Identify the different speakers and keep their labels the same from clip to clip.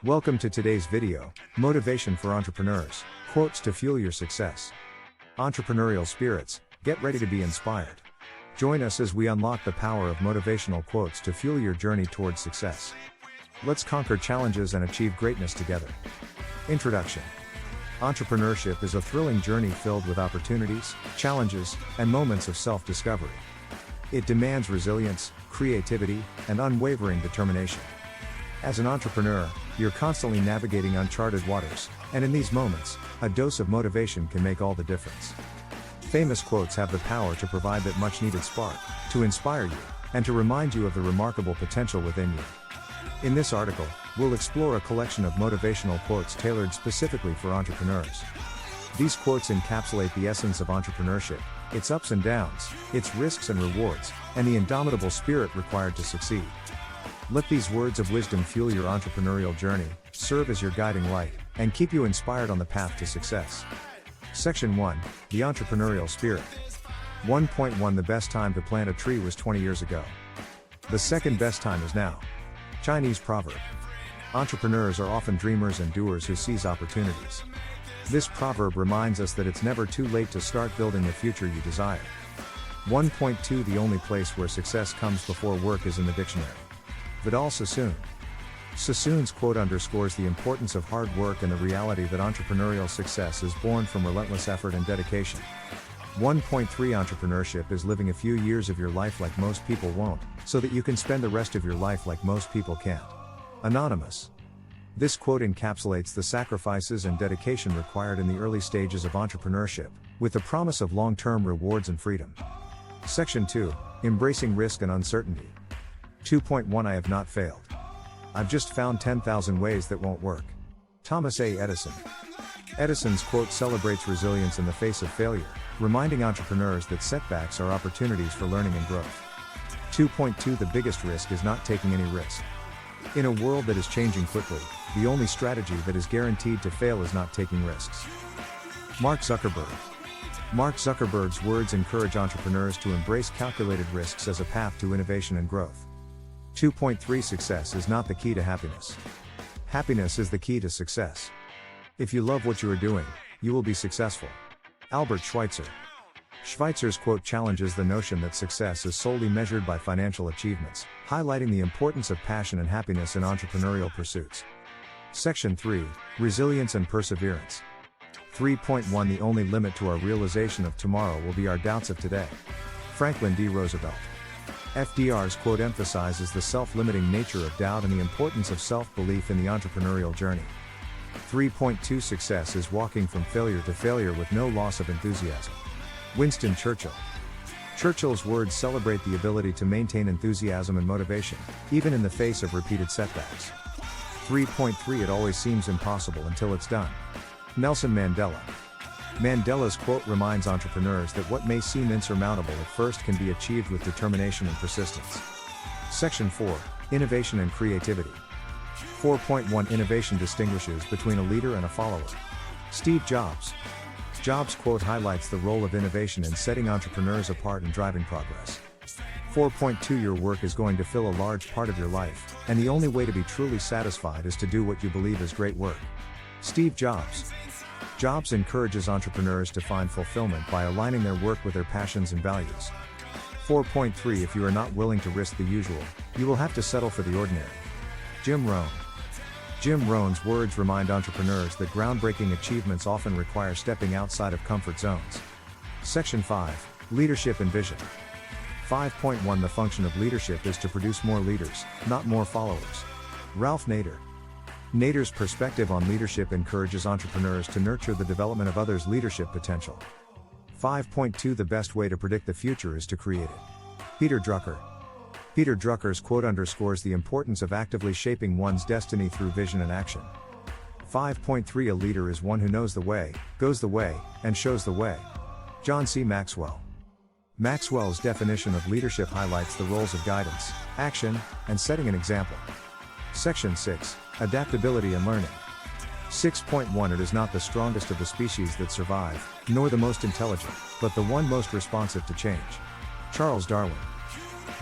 Speaker 1: Welcome to today's video, Motivation for Entrepreneurs, Quotes to Fuel Your Success. Entrepreneurial spirits, get ready to be inspired. Join us as we unlock the power of motivational quotes to fuel your journey towards success. Let's conquer challenges and achieve greatness together. Introduction. Entrepreneurship is a thrilling journey filled with opportunities, challenges, and moments of self-discovery. It demands resilience, creativity, and unwavering determination. As an entrepreneur, you're constantly navigating uncharted waters, and in these moments, a dose of motivation can make all the difference. Famous quotes have the power to provide that much-needed spark, to inspire you, and to remind you of the remarkable potential within you. In this article, we'll explore a collection of motivational quotes tailored specifically for entrepreneurs. These quotes encapsulate the essence of entrepreneurship, its ups and downs, its risks and rewards, and the indomitable spirit required to succeed. Let these words of wisdom fuel your entrepreneurial journey, serve as your guiding light, and keep you inspired on the path to success. Section 1, The Entrepreneurial Spirit. 1.1 The best time to plant a tree was 20 years ago. The second best time is now. Chinese proverb. Entrepreneurs are often dreamers and doers who seize opportunities. This proverb reminds us that it's never too late to start building the future you desire. 1.2 The only place where success comes before work is in the dictionary. Vidal Sassoon. Sassoon's quote underscores the importance of hard work and the reality that entrepreneurial success is born from relentless effort and dedication. 1.3 Entrepreneurship is living a few years of your life like most people won't, so that you can spend the rest of your life like most people can't. Anonymous. This quote encapsulates the sacrifices and dedication required in the early stages of entrepreneurship, with the promise of long-term rewards and freedom. Section 2, Embracing Risk and Uncertainty. 2.1 I have not failed. I've just found 10,000 ways that won't work. Thomas A. Edison. Edison's quote celebrates resilience in the face of failure, reminding entrepreneurs that setbacks are opportunities for learning and growth. 2.2 The biggest risk is not taking any risk. In a world that is changing quickly, the only strategy that is guaranteed to fail is not taking risks. Mark Zuckerberg. Mark Zuckerberg's words encourage entrepreneurs to embrace calculated risks as a path to innovation and growth. 2.3 Success is not the key to happiness. Happiness is the key to success. If you love what you are doing, you will be successful. Albert Schweitzer. Schweitzer's quote challenges the notion that success is solely measured by financial achievements, highlighting the importance of passion and happiness in entrepreneurial pursuits. Section 3, Resilience and Perseverance. 3.1 The only limit to our realization of tomorrow will be our doubts of today. Franklin D. Roosevelt. FDR's quote emphasizes the self-limiting nature of doubt and the importance of self-belief in the entrepreneurial journey. 3.2 Success is walking from failure to failure with no loss of enthusiasm. Winston Churchill. Churchill's words celebrate the ability to maintain enthusiasm and motivation, even in the face of repeated setbacks. 3.3 It always seems impossible until it's done. Nelson Mandela. Mandela's quote reminds entrepreneurs that what may seem insurmountable at first can be achieved with determination and persistence. Section 4, Innovation and Creativity. 4.1 Innovation distinguishes between a leader and a follower. Steve Jobs. Jobs' quote highlights the role of innovation in setting entrepreneurs apart and driving progress. 4.2 Your work is going to fill a large part of your life, and the only way to be truly satisfied is to do what you believe is great work. Steve Jobs. Jobs encourages entrepreneurs to find fulfillment by aligning their work with their passions and values. 4.3 If you are not willing to risk the usual, you will have to settle for the ordinary. Jim Rohn. Jim Rohn's words remind entrepreneurs that groundbreaking achievements often require stepping outside of comfort zones. Section 5, Leadership and Vision. 5.1 The function of leadership is to produce more leaders, not more followers. Ralph Nader. Nader's perspective on leadership encourages entrepreneurs to nurture the development of others' leadership potential. 5.2 The best way to predict the future is to create it. Peter Drucker. Peter Drucker's quote underscores the importance of actively shaping one's destiny through vision and action. 5.3 A leader is one who knows the way, goes the way, and shows the way. John C. Maxwell. Maxwell's definition of leadership highlights the roles of guidance, action, and setting an example. Section 6, Adaptability and Learning. 6.1 It is not the strongest of the species that survive, nor the most intelligent, but the one most responsive to change. Charles Darwin.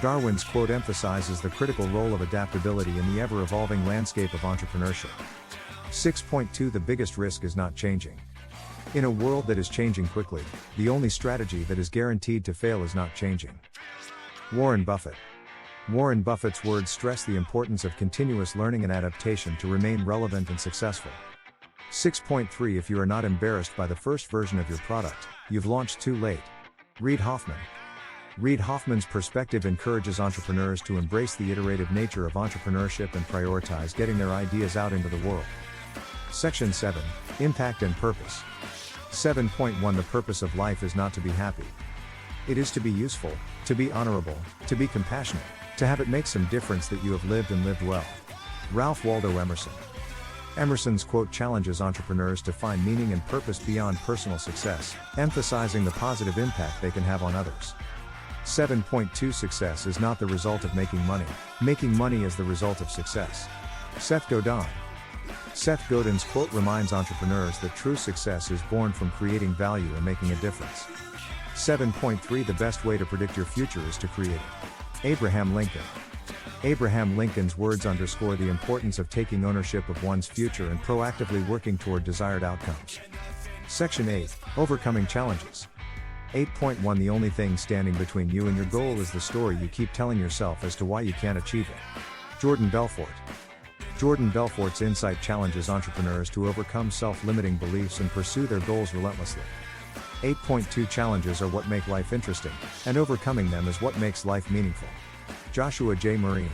Speaker 1: Darwin's quote emphasizes the critical role of adaptability in the ever-evolving landscape of entrepreneurship. 6.2 The biggest risk is not changing. In a world that is changing quickly, the only strategy that is guaranteed to fail is not changing. Warren Buffett. Warren Buffett's words stress the importance of continuous learning and adaptation to remain relevant and successful. 6.3 If you are not embarrassed by the first version of your product, you've launched too late. Reid Hoffman. Reid Hoffman's perspective encourages entrepreneurs to embrace the iterative nature of entrepreneurship and prioritize getting their ideas out into the world. Section 7, Impact and Purpose. 7.1 The purpose of life is not to be happy. It is to be useful, to be honorable, to be compassionate, to have it make some difference that you have lived and lived well. Ralph Waldo Emerson. Emerson's quote challenges entrepreneurs to find meaning and purpose beyond personal success, emphasizing the positive impact they can have on others. 7.2 Success is not the result of making money is the result of success. Seth Godin. Seth Godin's quote reminds entrepreneurs that true success is born from creating value and making a difference. 7.3 The best way to predict your future is to create it. Abraham Lincoln. Abraham Lincoln's words underscore the importance of taking ownership of one's future and proactively working toward desired outcomes. Section 8, Overcoming Challenges. 8.1 The only thing standing between you and your goal is the story you keep telling yourself as to why you can't achieve it. Jordan Belfort. Jordan Belfort's insight challenges entrepreneurs to overcome self-limiting beliefs and pursue their goals relentlessly. 8.2 Challenges are what make life interesting, and overcoming them is what makes life meaningful. Joshua J. Marine.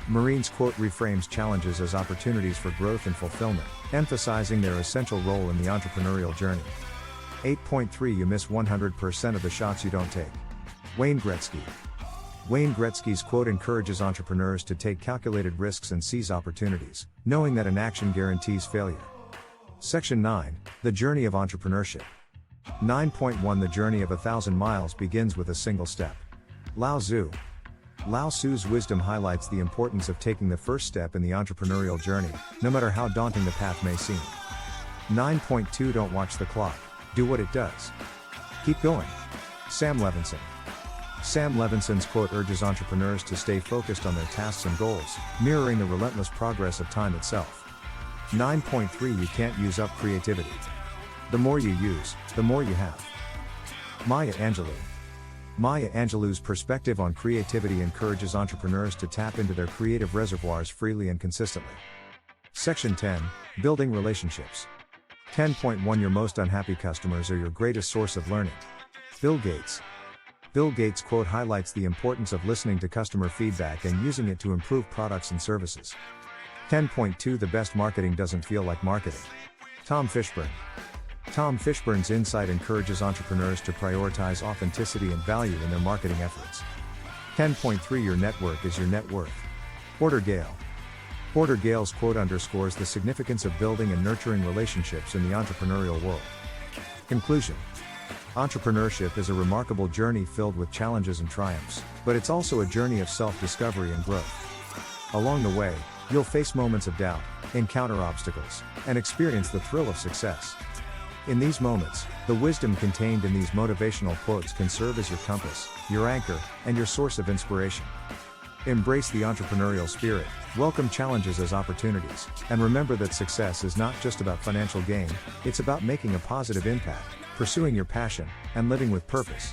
Speaker 1: Marine's quote reframes challenges as opportunities for growth and fulfillment, emphasizing their essential role in the entrepreneurial journey. 8.3 You miss 100% of the shots you don't take. Wayne Gretzky. Wayne Gretzky's quote encourages entrepreneurs to take calculated risks and seize opportunities, knowing that inaction guarantees failure. Section 9, The Journey of Entrepreneurship. 9.1 The journey of 1,000 miles begins with a single step. Lao Tzu. Lao Tzu's wisdom highlights the importance of taking the first step in the entrepreneurial journey, no matter how daunting the path may seem. 9.2 Don't watch the clock, do what it does. Keep going. Sam Levinson. Sam Levinson's quote urges entrepreneurs to stay focused on their tasks and goals, mirroring the relentless progress of time itself. 9.3 You can't use up creativity. The more you use, the more you have. Maya Angelou. Maya Angelou's perspective on creativity encourages entrepreneurs to tap into their creative reservoirs freely and consistently. Section 10, Building Relationships. 10.1 Your most unhappy customers are your greatest source of learning. Bill Gates. Bill Gates' quote highlights the importance of listening to customer feedback and using it to improve products and services. 10.2 The best marketing doesn't feel like marketing. Tom Fishburne. Tom Fishburne's insight encourages entrepreneurs to prioritize authenticity and value in their marketing efforts. 10.3 Your network is your net worth. Porter Gale. Porter Gale's quote underscores the significance of building and nurturing relationships in the entrepreneurial world. Conclusion. Entrepreneurship is a remarkable journey filled with challenges and triumphs, but it's also a journey of self-discovery and growth. Along the way, you'll face moments of doubt, encounter obstacles, and experience the thrill of success. In these moments, the wisdom contained in these motivational quotes can serve as your compass, your anchor, and your source of inspiration. Embrace the entrepreneurial spirit, welcome challenges as opportunities, and remember that success is not just about financial gain, it's about making a positive impact, pursuing your passion, and living with purpose.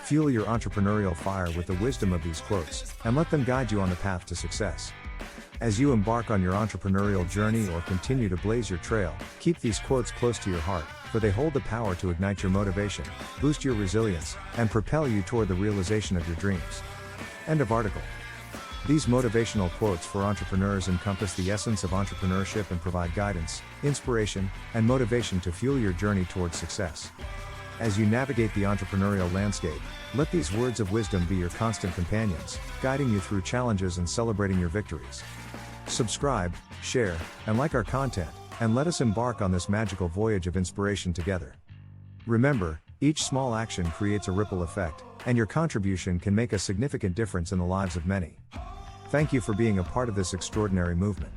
Speaker 1: Fuel your entrepreneurial fire with the wisdom of these quotes, and let them guide you on the path to success. As you embark on your entrepreneurial journey or continue to blaze your trail, keep these quotes close to your heart, for they hold the power to ignite your motivation, boost your resilience, and propel you toward the realization of your dreams. End of article. These motivational quotes for entrepreneurs encompass the essence of entrepreneurship and provide guidance, inspiration, and motivation to fuel your journey towards success. As you navigate the entrepreneurial landscape, let these words of wisdom be your constant companions, guiding you through challenges and celebrating your victories. Subscribe, share, and like our content, and let us embark on this magical voyage of inspiration together. Remember, each small action creates a ripple effect, and your contribution can make a significant difference in the lives of many. Thank you for being a part of this extraordinary movement.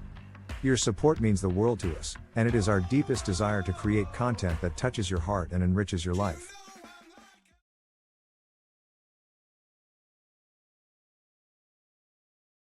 Speaker 1: Your support means the world to us, and it is our deepest desire to create content that touches your heart and enriches your life.